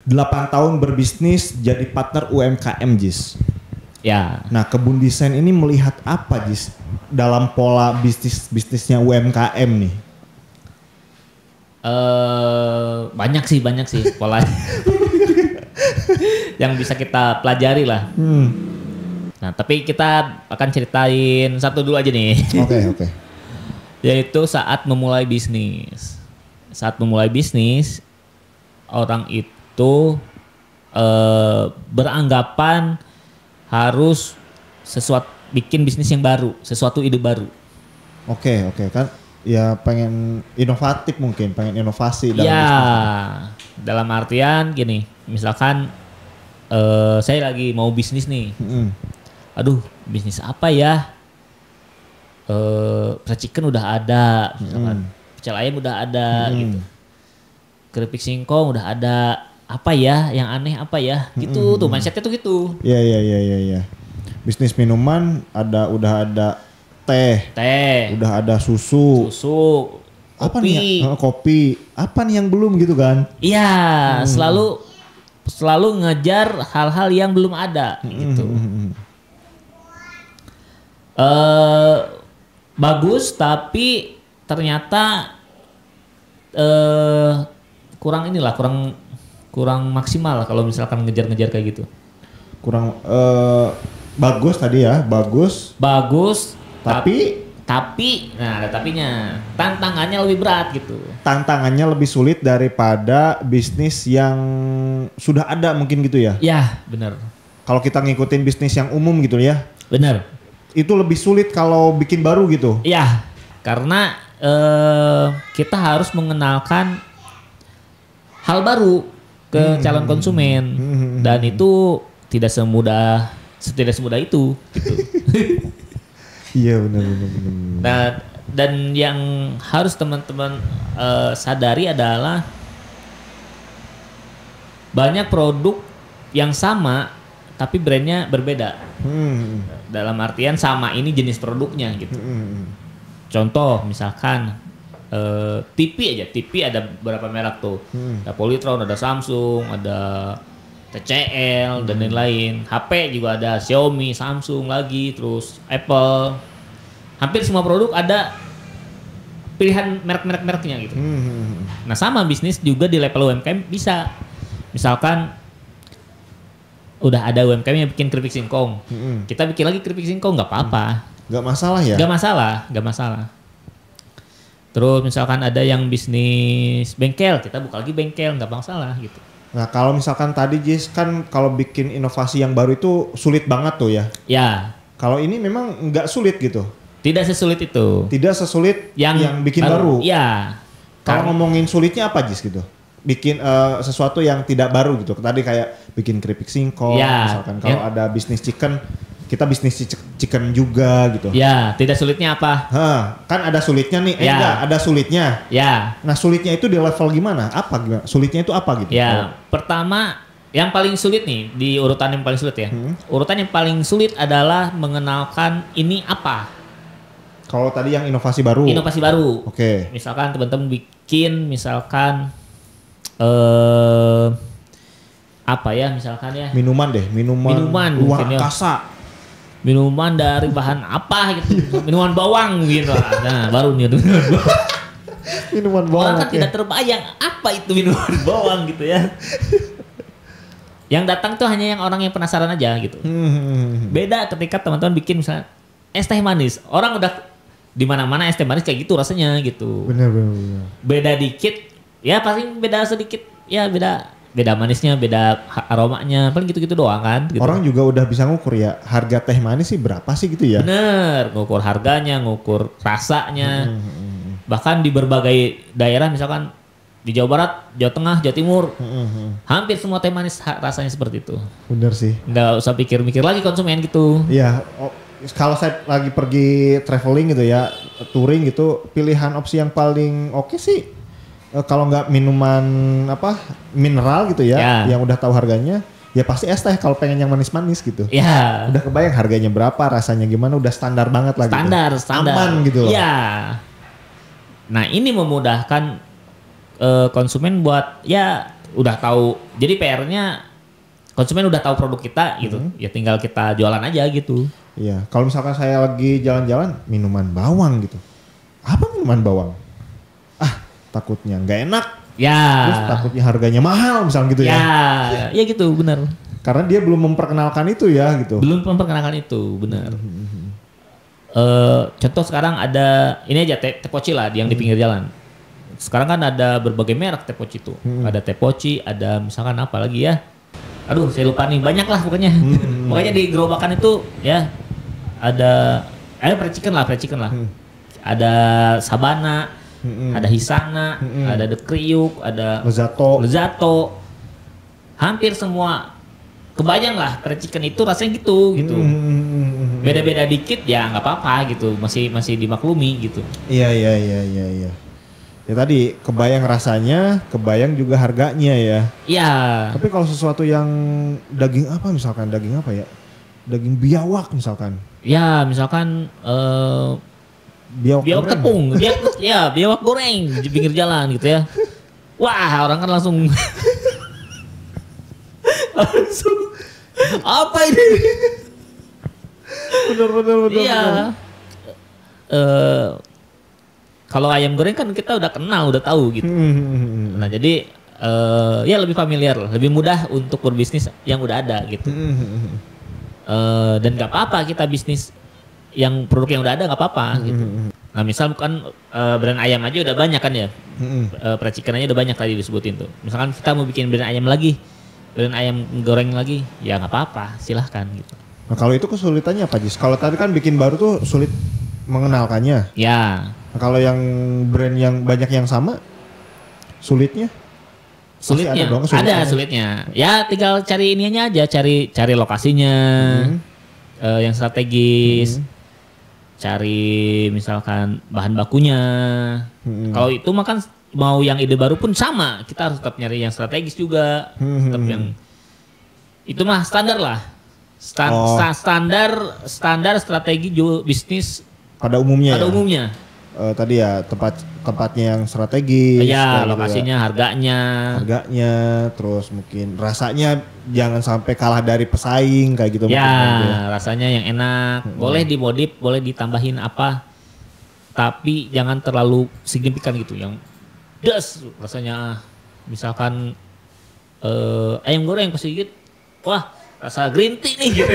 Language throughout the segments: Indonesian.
8 tahun berbisnis jadi partner UMKM, Jis. Ya. Nah, Kebun Desain ini melihat apa, Jis, dalam pola bisnisnya UMKM nih? Banyak sih polanya. Yang bisa kita pelajari lah. Nah, tapi kita akan ceritain satu dulu aja nih. Oke. Yaitu saat memulai bisnis. Saat memulai bisnis, orang itu beranggapan harus bikin bisnis yang baru, sesuatu ide baru. Oke, kan ya pengen inovatif mungkin, pengen inovasi dalam ya, bisnis. Dalam artian gini, misalkan saya lagi mau bisnis nih. Aduh, bisnis apa ya? Fried chicken udah ada, misalkan. Pecel ayam udah ada gitu. Keripik singkong udah ada. Apa ya yang aneh apa ya? Gitu tuh mindsetnya tuh gitu. Iya. Bisnis minuman udah ada teh. Udah ada susu. Apa Kopi. nih? Kopi. Apa nih yang belum gitu kan? Iya, selalu ngejar hal-hal yang belum ada gitu. Bagus tapi ternyata kurang maksimal lah kalau misalkan ngejar-ngejar kayak gitu. Kurang bagus tadi ya, bagus. Tapi nah ada tapinya. Tantangannya lebih berat gitu. Tantangannya lebih sulit daripada bisnis yang sudah ada mungkin gitu ya. Ya, benar. Kalau kita ngikutin bisnis yang umum gitu ya. Benar. Itu lebih sulit kalau bikin baru gitu. Iya, karena kita harus mengenalkan hal baru ke calon konsumen dan itu tidak semudah itu gitu. Iya benar. Nah, dan yang harus teman-teman sadari adalah banyak produk yang sama tapi brandnya berbeda. Dalam artian sama ini jenis produknya gitu. Contoh misalkan TV ada beberapa merek tuh. Ada Polytron, ada Samsung, ada TCL dan lain-lain. HP juga ada Xiaomi, Samsung lagi, terus Apple. Hampir semua produk ada pilihan merek-mereknya gitu. Nah sama bisnis juga di level UMKM bisa. Misalkan udah ada UMKM yang bikin keripik singkong. Kita bikin lagi keripik singkong nggak apa-apa. Nggak masalah ya? Nggak masalah. Terus misalkan ada yang bisnis bengkel, kita buka lagi bengkel, nggak masalah gitu. Nah kalau misalkan tadi Jis kan kalau bikin inovasi yang baru itu sulit banget tuh ya? Ya. Kalau ini memang nggak sulit gitu? Tidak sesulit itu. Tidak sesulit yang bikin baru? Iya. Kalau ngomongin sulitnya apa Jis gitu? Bikin sesuatu yang tidak baru gitu. Tadi kayak bikin keripik singkong, misalkan kalau ada bisnis chicken, kita bisnis chicken juga gitu. Ya, tidak sulitnya apa? Kan ada sulitnya nih, enggak, ada sulitnya. Ya. Nah sulitnya itu di level gimana? Sulitnya itu apa gitu? Ya, pertama yang paling sulit nih, di urutan yang paling sulit ya. Urutan yang paling sulit adalah mengenalkan ini apa. Kalau tadi yang inovasi baru? Inovasi baru. Oke. Misalkan teman-teman bikin, misalkan apa ya misalkan ya? Minuman luar angkasa. Minuman dari bahan apa gitu, minuman bawang gitu. Nah baru nih minuman bawang. Orang kan tidak terbayang apa itu minuman bawang gitu ya. Yang datang tuh hanya yang orang yang penasaran aja gitu. Beda ketika teman-teman bikin misalnya es teh manis, orang udah di mana-mana es teh manis kayak gitu rasanya gitu. Bener. Beda dikit, ya paling beda sedikit, ya beda manisnya, beda aromanya, paling gitu-gitu doang kan. Gitu. Orang juga udah bisa ngukur ya, harga teh manis sih berapa sih gitu ya? Bener, ngukur harganya, ngukur rasanya. Bahkan di berbagai daerah misalkan di Jawa Barat, Jawa Tengah, Jawa Timur, hampir semua teh manis rasanya seperti itu. Bener sih. Nggak usah pikir-mikir lagi konsumen gitu. Iya, kalau saya lagi pergi traveling gitu ya, touring gitu, pilihan opsi yang paling oke sih. Kalau nggak minuman mineral gitu ya, yang udah tahu harganya, ya pasti es teh kalau pengen yang manis-manis gitu. Iya. Udah kebayang harganya berapa, rasanya gimana, udah standar banget lah. Standar. Aman gitu loh. Iya. Nah ini memudahkan konsumen buat ya udah tahu. Jadi PR-nya konsumen udah tahu produk kita gitu. Ya tinggal kita jualan aja gitu. Iya, kalau misalkan saya lagi jalan-jalan minuman bawang gitu. Apa minuman bawang? Takutnya nggak enak. Ya. Terus takutnya harganya mahal misalnya gitu ya. Ya gitu benar. Karena dia belum memperkenalkan itu ya gitu. Belum memperkenalkan itu, benar. Contoh sekarang ada ini aja teh poci lah yang di pinggir jalan. Sekarang kan ada berbagai merek teh poci itu. Ada teh poci, ada misalkan apa lagi ya? Aduh, saya lupa nih. Banyak lah pokoknya. Pokoknya di gerobakan itu ya ada fried chicken lah. Ada Sabana, ada Hisana, ada The Kriuk, ada Lezato. Hampir semua kebayang lah fried chicken itu rasanya gitu. Beda-beda dikit ya nggak apa-apa gitu. Masih dimaklumi gitu. Iya. Ya tadi kebayang rasanya, kebayang juga harganya ya. Iya. Tapi kalau sesuatu yang daging apa misalkan, daging apa ya? Daging biawak misalkan. Ya misalkan biawak tepung, biawak goreng di pinggir jalan gitu ya. Wah orang kan langsung apa ini? Bener. Iya. Kalau ayam goreng kan kita udah kenal, udah tahu gitu. Nah jadi ya lebih familiar, lebih mudah untuk berbisnis yang udah ada gitu. Dan nggak apa-apa kita bisnis yang produk yang udah ada nggak apa-apa gitu. Nah misal bukan brand ayam aja udah banyak kan ya. Fried chicken aja udah banyak tadi disebutin tuh. Misalkan kita mau bikin brand ayam lagi, brand ayam goreng lagi, ya nggak apa-apa, silahkan gitu. Nah kalau itu kesulitannya apa Jis? Kalau tadi kan bikin baru tuh sulit mengenalkannya. Ya. Nah, kalau yang brand yang banyak yang sama, sulitnya? Ada sulitnya. Ya tinggal cari ininya aja, cari lokasinya yang strategis, cari misalkan bahan bakunya. Kalau itu mah kan mau yang ide baru pun sama, kita harus tetap nyari yang strategis juga, tetap yang itu mah standar lah, standar strategi bisnis pada umumnya. Tadi ya tempatnya yang strategis. Ya lokasinya, harganya, terus mungkin rasanya jangan sampai kalah dari pesaing kayak gitu. Ya rasanya yang enak, boleh dimodif, boleh ditambahin apa, tapi jangan terlalu signifikan gitu, yang das rasanya. Misalkan ayam goreng pas gigit, wah rasa green tea nih gitu.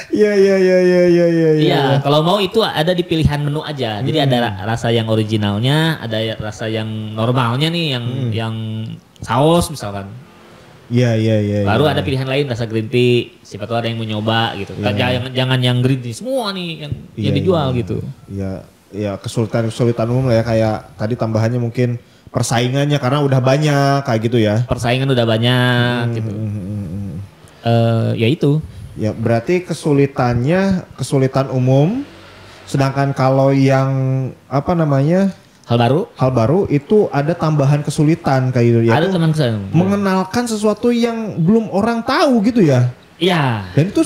Iya, kalau mau itu ada di pilihan menu aja. Jadi ada rasa yang originalnya, ada rasa yang normalnya nih, yang saus misalkan. Iya. Baru ada pilihan lain rasa green tea. Siapa tahu ada yang mau nyoba gitu. Jangan yang green tea semua nih yang dijual gitu. Iya, kesulitan umum lah ya, kayak tadi tambahannya mungkin persaingannya karena udah banyak kayak gitu ya. Persaingan udah banyak gitu. Ya itu. Ya berarti kesulitan umum. Sedangkan kalau yang hal baru itu ada tambahan kesulitan kayak gitu ya. Ada teman saya mengenalkan sesuatu yang belum orang tahu gitu ya. Iya. Dan itu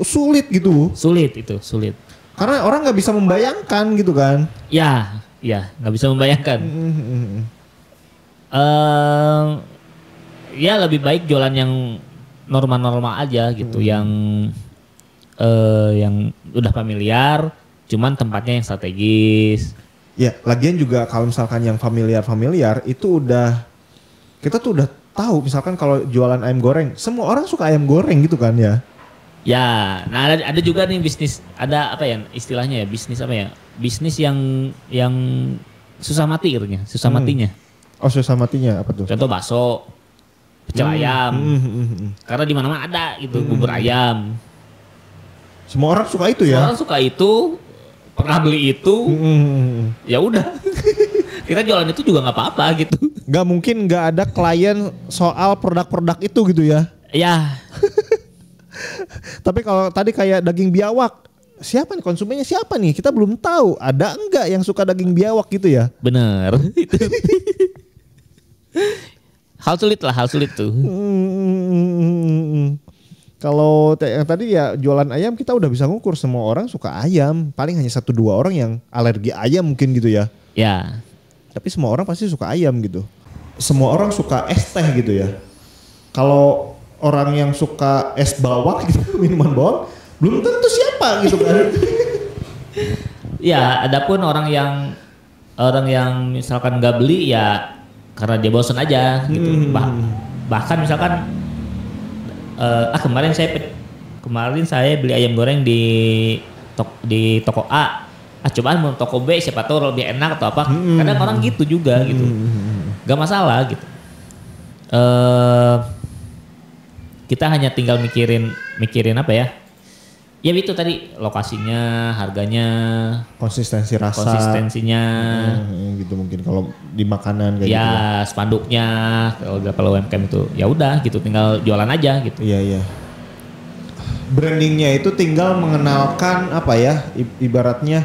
sulit gitu. Sulit. Karena orang nggak bisa membayangkan gitu kan. Iya, nggak bisa membayangkan. Ya lebih baik jualan yang normal-normal aja gitu, yang udah familiar, cuman tempatnya yang strategis. Ya, lagian juga kalau misalkan yang familiar itu kita tuh udah tahu, misalkan kalau jualan ayam goreng, semua orang suka ayam goreng gitu kan ya. Ya, nah ada juga nih bisnis, ada apa ya istilahnya ya, bisnis apa ya? Bisnis yang susah matinya. Oh, susah matinya apa tuh? Contoh bakso, pecel ayam. Karena di mana-mana ada gitu, bubur ayam. Semua orang suka itu ya? Semua orang suka itu, pernah beli itu. Ya udah. Kita jualan itu juga nggak apa-apa gitu. Nggak mungkin nggak ada klien soal produk-produk itu gitu ya? Ya. Tapi kalau tadi kayak daging biawak, siapa nih konsumennya, siapa nih? Kita belum tahu. Ada enggak yang suka daging biawak gitu ya? Bener. Hal sulit tuh. Kalau yang tadi ya jualan ayam, kita udah bisa ngukur semua orang suka ayam. Paling hanya 1-2 orang yang alergi ayam mungkin gitu ya. Ya. Tapi semua orang pasti suka ayam gitu. semua orang suka es teh gitu ya. Kalau orang yang suka es bawang gitu, minuman bawang, belum tentu siapa gitu kan. Ya, adapun orang yang misalkan nggak beli ya karena dia bosan aja gitu. Bahkan misalkan kemarin saya beli ayam goreng di toko A. Cobaan mau toko B siapa tahu lebih enak atau apa. Kadang orang gitu juga gitu. Gak masalah gitu. Kita hanya tinggal mikirin apa ya? Ya itu tadi lokasinya, harganya, konsistensinya, gitu mungkin kalau di makanan kayak ya, gitu. Ya spanduknya kalau UMKM itu ya udah gitu, tinggal jualan aja gitu. Iya. Brandingnya itu tinggal mengenalkan apa ya? Ibaratnya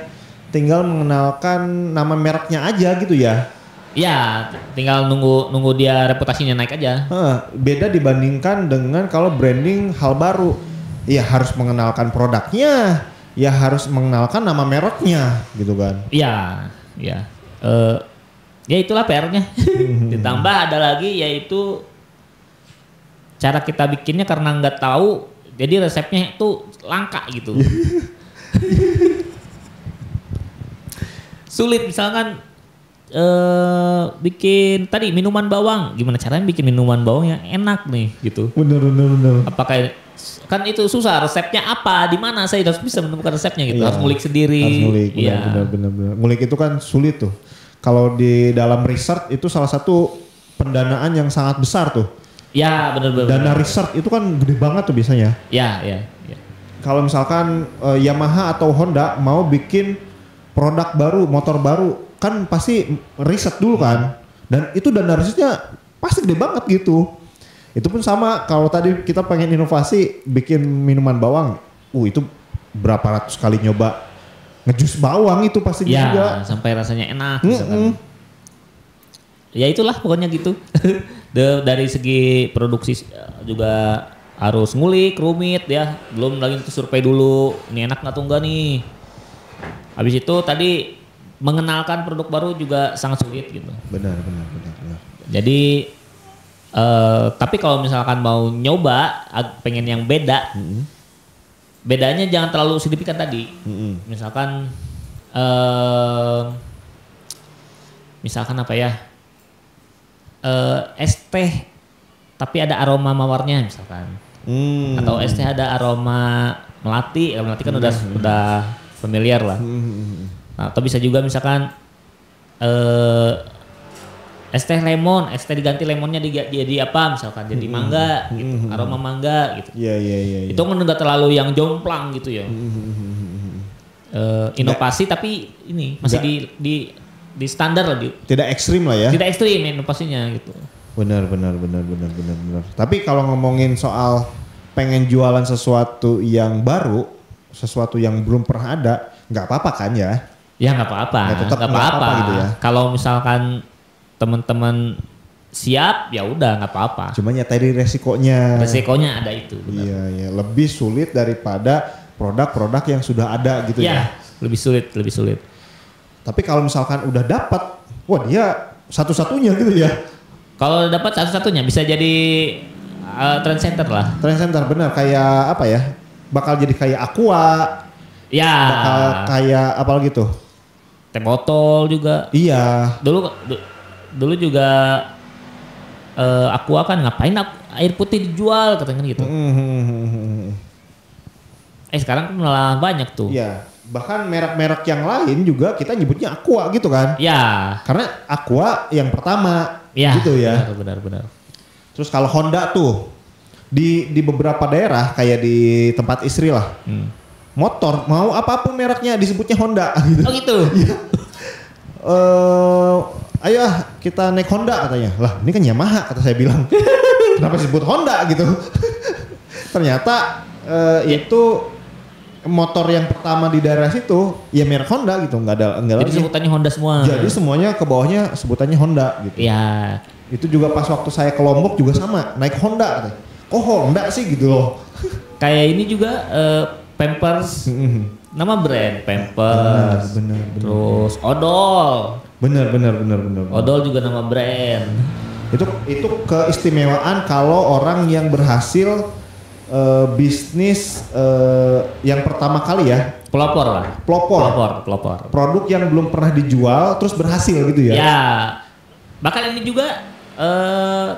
tinggal mengenalkan nama mereknya aja gitu ya. Ya, tinggal nunggu dia reputasinya naik aja. Beda dibandingkan dengan kalau branding hal baru. Ya harus mengenalkan produknya, ya harus mengenalkan nama mereknya gitu kan. Iya. Ya itulah PR-nya. Ditambah ada lagi yaitu cara kita bikinnya karena nggak tahu, jadi resepnya itu langka gitu. Sulit misalkan bikin tadi minuman bawang, gimana caranya bikin minuman bawang yang enak nih gitu. Bener. Apakah kan itu susah, resepnya apa, di mana saya harus bisa menemukan resepnya gitu. Harus ngulik sendiri. Harus ngulik, bener. Ngulik itu kan sulit tuh. Kalau di dalam research itu salah satu pendanaan yang sangat besar tuh. Ya benar. Dana research itu kan gede banget tuh biasanya. Ya. Kalau misalkan Yamaha atau Honda mau bikin produk baru, motor baru, kan pasti riset dulu kan. Dan itu dana risetnya pasti gede banget gitu. Itu pun sama kalau tadi kita pengen inovasi bikin minuman bawang. Itu berapa ratus kali nyoba ngejus bawang itu pasti juga. Sampai rasanya enak misalkan. Ya itulah pokoknya gitu. Dari segi produksi juga harus ngulik, rumit ya. Belum lagi itu survei dulu, ini enak nggak tuh enggak nih. Habis itu tadi mengenalkan produk baru juga sangat sulit gitu. Benar. Jadi tapi kalau misalkan mau nyoba pengen yang beda, bedanya jangan terlalu signifikan tadi. Misalkan apa ya, es teh tapi ada aroma mawarnya misalkan, atau es teh ada aroma melati kan udah familiar lah. Nah, atau bisa juga misalkan es teh lemon, es teh diganti lemonnya jadi apa misalkan, jadi mangga gitu, aroma mangga gitu. Iya. Itu kan enggak terlalu yang jomplang gitu ya. Inovasi tapi ini masih di standar lah. Tidak ekstrim lah ya. Tidak ekstrim inovasinya gitu. Benar. Tapi kalau ngomongin soal pengen jualan sesuatu yang baru, sesuatu yang belum pernah ada, nggak apa-apa kan ya? Ya nggak apa-apa. Nggak apa-apa gitu ya. Kalau misalkan teman-teman siap ya udah nggak apa-apa. Cuma ya tadi resikonya. Resikonya ada itu. Benar. Iya. Lebih sulit daripada produk-produk yang sudah ada gitu ya. Lebih sulit. Tapi kalau misalkan udah dapat, wah dia satu-satunya gitu ya. Kalau dapat satu-satunya bisa jadi trend center lah. Trend center benar, kayak apa ya? Bakal jadi kayak Aqua. Ya. Bakal kayak apa gitu? Teh botol juga. Iya. Dulu juga Aqua kan ngapain air putih dijual katanya gitu. Sekarang kan malah banyak tuh. Iya. Bahkan merek-merek yang lain juga kita nyebutnya Aqua gitu kan. Ya. Karena Aqua yang pertama ya, gitu ya. Benar. Terus kalau Honda tuh di beberapa daerah kayak di tempat istri lah. Motor mau apapun mereknya disebutnya Honda gitu. Oh gitu. Ayo kita naik Honda katanya. Lah ini kan Yamaha kata saya bilang. Kenapa disebut Honda gitu? Ternyata itu motor yang pertama di daerah situ ya merek Honda gitu, nggak ada jadi lagi. Sebutannya Honda semua. Jadi semuanya ke bawahnya sebutannya Honda gitu. Iya. Itu juga pas waktu saya ke Lombok juga sama, naik Honda katanya. Kok Honda sih gitu loh. Kayak ini juga Pampers, nama brand Pampers. Bener. Terus Odol. Bener. Odol juga nama brand. Itu keistimewaan kalau orang yang berhasil bisnis yang pertama kali ya. Pelopor. Produk yang belum pernah dijual terus berhasil gitu ya. Ya. Bahkan ini juga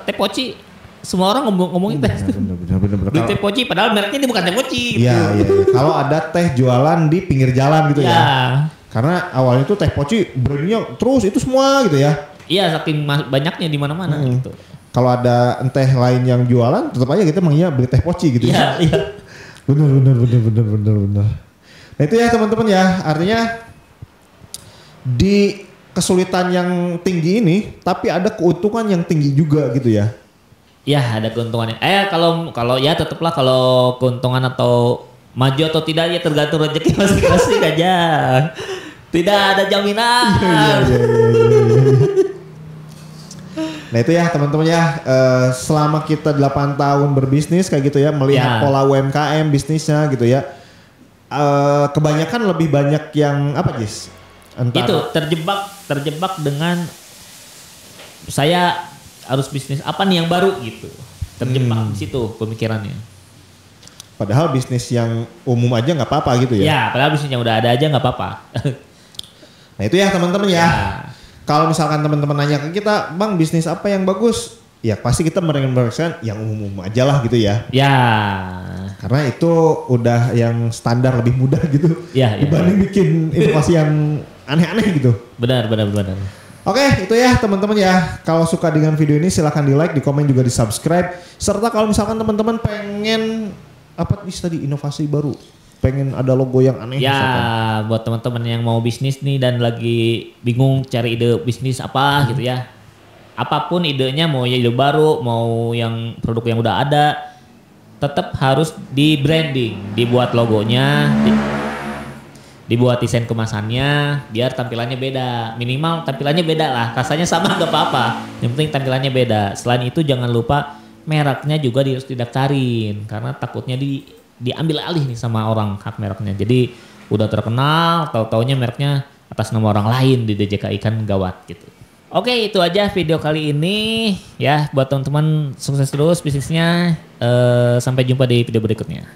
teh poci. Semua orang ngomongin teh. Bener. Beli teh poci padahal mereknya ini bukan teh poci. Iya. Kalau ada teh jualan di pinggir jalan gitu ya. Karena awalnya itu teh poci brandnya terus itu semua gitu ya. Iya, saking banyaknya di mana-mana gitu. Kalau ada teh lain yang jualan tetap aja kita manggilnya beli teh poci gitu ya. Iya. Bener. Nah itu ya teman-teman ya, artinya di kesulitan yang tinggi ini tapi ada keuntungan yang tinggi juga gitu ya. Ya ada keuntungannya. Kalau ya tetaplah kalau keuntungan atau maju atau tidak ya tergantung rezeki masing-masing aja. Tidak ada jaminan. Iya. Nah itu ya teman-teman ya, selama kita 8 tahun berbisnis kayak gitu ya, melihat pola UMKM bisnisnya gitu ya. Kebanyakan lebih banyak yang apa Jis? Itu terjebak dengan saya harus bisnis apa nih yang baru gitu. Terjebak di situ pemikirannya. Padahal bisnis yang umum aja nggak apa-apa gitu ya? Ya, padahal bisnis yang udah ada aja nggak apa-apa. Nah itu ya teman-teman ya. Kalau misalkan teman-teman nanya ke kita, Bang bisnis apa yang bagus? Ya pasti kita merekomendasikan yang umum-umum aja lah gitu ya. Ya. Karena itu udah yang standar lebih mudah gitu. Ya. Dibanding bikin inovasi yang aneh-aneh gitu. Benar. Oke, itu ya teman-teman ya. Kalau suka dengan video ini silahkan di like, di komen juga di subscribe. Serta kalau misalkan teman-teman pengen apa tadi inovasi baru, pengen ada logo yang aneh. Ya, misalkan. Buat teman-teman yang mau bisnis nih dan lagi bingung cari ide bisnis apa gitu ya. Apapun idenya, mau ide baru, mau yang produk yang udah ada, tetap harus di branding, dibuat logonya, dibuat desain kemasannya, biar tampilannya beda. Minimal tampilannya beda lah, rasanya sama gak apa-apa. Yang penting tampilannya beda. Selain itu jangan lupa mereknya juga harus didaftarin, karena takutnya diambil alih nih sama orang hak mereknya. Jadi udah terkenal, tahu-taunya mereknya atas nama orang lain di DJKI kan gawat gitu. Oke, itu aja video kali ini ya. Buat teman-teman sukses terus bisnisnya. Sampai jumpa di video berikutnya.